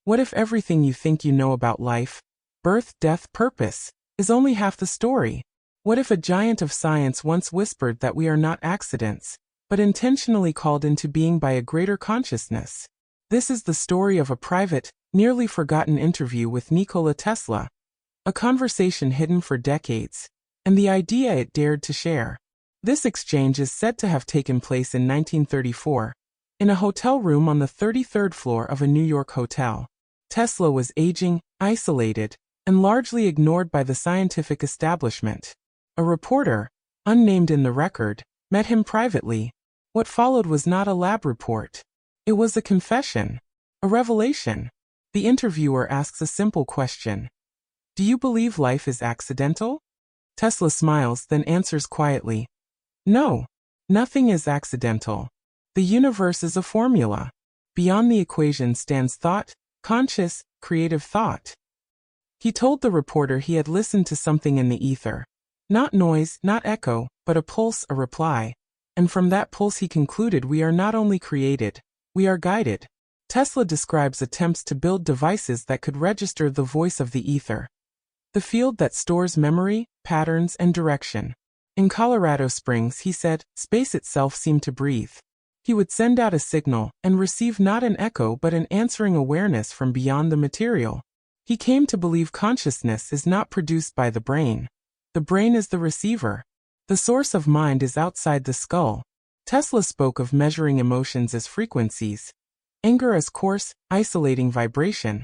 What if everything you think you know about life, birth, death, purpose, is only half the story? What if a giant of science once whispered that we are not accidents, but intentionally called into being by a greater consciousness? This is the story of a private, nearly forgotten interview with Nikola Tesla, a conversation hidden for decades, and the idea it dared to share. This exchange is said to have taken place in 1934, in a hotel room on the 33rd floor of a New York hotel. Tesla was aging, isolated, and largely ignored by the scientific establishment. A reporter, unnamed in the record, met him privately. What followed was not a lab report. It was a confession, a revelation. The interviewer asks a simple question. Do you believe life is accidental? Tesla smiles, then answers quietly. No, nothing is accidental. The universe is a formula. Beyond the equation stands thought, conscious, creative thought. He told the reporter he had listened to something in the ether. Not noise, not echo, but a pulse, a reply. And from that pulse he concluded we are not only created, we are guided. Tesla describes attempts to build devices that could register the voice of the ether, the field that stores memory, patterns, and direction. In Colorado Springs, he said, space itself seemed to breathe. He would send out a signal and receive not an echo but an answering awareness from beyond the material. He came to believe consciousness is not produced by the brain. The brain is the receiver. The source of mind is outside the skull. Tesla spoke of measuring emotions as frequencies, anger as coarse, isolating vibration,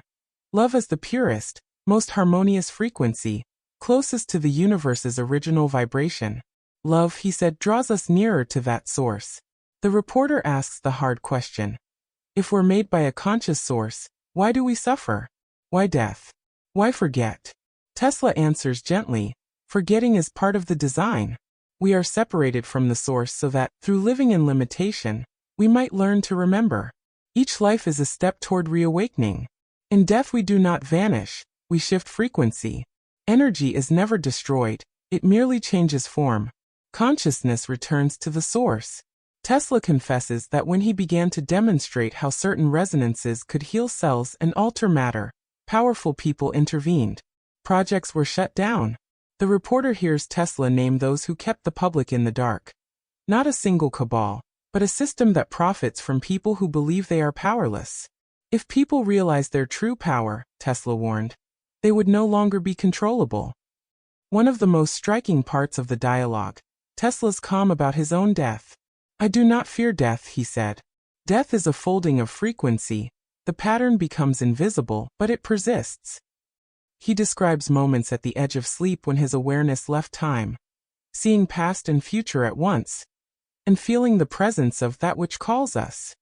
love as the purest, most harmonious frequency, closest to the universe's original vibration. Love, he said, draws us nearer to that source. The reporter asks the hard question. If we're made by a conscious source, why do we suffer? Why death? Why forget? Tesla answers gently, forgetting is part of the design. We are separated from the source so that, through living in limitation, we might learn to remember. Each life is a step toward reawakening. In death we do not vanish, we shift frequency. Energy is never destroyed, it merely changes form. Consciousness returns to the source. Tesla confesses that when he began to demonstrate how certain resonances could heal cells and alter matter, powerful people intervened. Projects were shut down. The reporter hears Tesla name those who kept the public in the dark. Not a single cabal, but a system that profits from people who believe they are powerless. If people realized their true power, Tesla warned, they would no longer be controllable. One of the most striking parts of the dialogue, Tesla's calm about his own death. I do not fear death, he said. Death is a folding of frequency. The pattern becomes invisible, but it persists. He describes moments at the edge of sleep when his awareness left time, seeing past and future at once, and feeling the presence of that which calls us.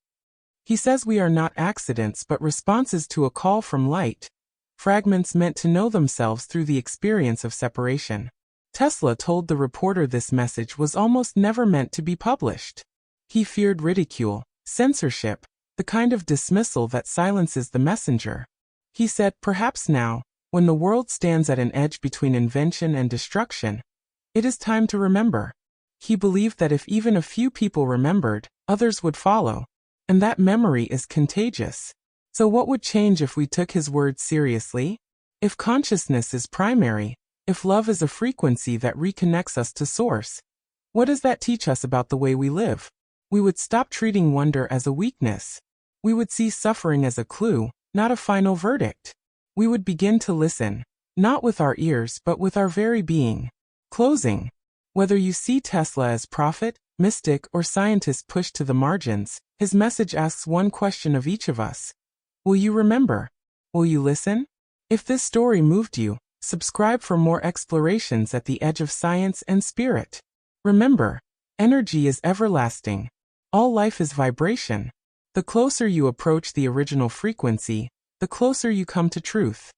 He says we are not accidents but responses to a call from light, fragments meant to know themselves through the experience of separation. Tesla told the reporter this message was almost never meant to be published. He feared ridicule, censorship, the kind of dismissal that silences the messenger. He said, perhaps now, when the world stands at an edge between invention and destruction, it is time to remember. He believed that if even a few people remembered, others would follow, and that memory is contagious. So what would change if we took his words seriously? If consciousness is primary, if love is a frequency that reconnects us to source, what does that teach us about the way we live? We would stop treating wonder as a weakness. We would see suffering as a clue, not a final verdict. We would begin to listen, not with our ears but with our very being. Closing. Whether you see Tesla as prophet, mystic, or scientist pushed to the margins, his message asks one question of each of us. Will you remember? Will you listen? If this story moved you, subscribe for more explorations at the edge of science and spirit. Remember, energy is everlasting. All life is vibration. The closer you approach the original frequency, the closer you come to truth.